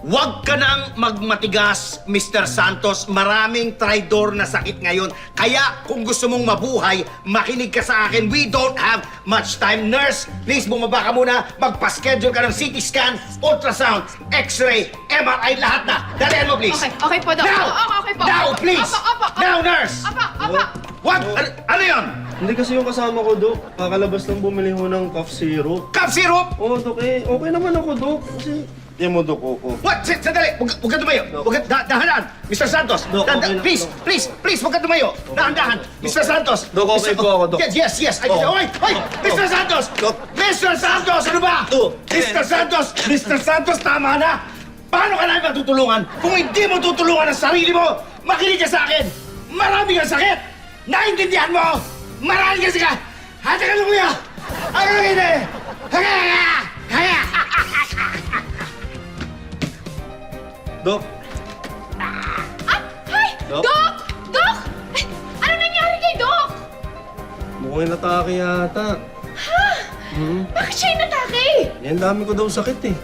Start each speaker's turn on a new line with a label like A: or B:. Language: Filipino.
A: Huwag ka nang magmatigas, Mr. Santos. Maraming traidor na sakit ngayon. Kaya kung gusto mong mabuhay, makinig ka sa akin. We don't have much time. Nurse, please bumaba ka muna. Magpa-schedule ka ng CT scan, ultrasound, X-ray, MRI, lahat na. Dalihan mo, please.
B: Okay po, Dok.
A: Now!
B: Okay po.
A: Now, please!
B: Opo.
A: Now, nurse!
B: Opo.
A: What? Ano yun?
C: Hindi kasi yung kasama ko, Dok. Kakalabas lang bumili ho ng cough syrup.
A: Cough syrup?
C: Oo, Dok, eh. Okay naman ako, Dok. Kasi, yan mo, Dok, oo.
A: What? Sandali! Huwag ka tumayo! Dahan-dahan! Mr. Santos!
C: Dok, okay na.
A: Please! Huwag ka tumayo! Dahan-dahan! Mr. Santos!
C: Dok, okay po ako, Dok.
A: Yes! Oy! Mr. Santos!
C: Dok.
A: Mr. Santos! Ano ba?
C: Dok.
A: Mr. Santos, tama na! Paano ka namin matutulungan kung hindi mo tutulungan ang sarili mo? Makinig ka sa akin! Marami kang sakit! Naintindihan mo? Marami kang sakit! Hati ka kuya! Ano hindi? Kaya!
C: Dok,
B: Ay!
C: Dok?
B: Dok! Ay, ano nangyari kay Dok?
C: mukhang natake yata.
B: Bakit siya inatake?
C: Yan, dami ko daw sakit, eh.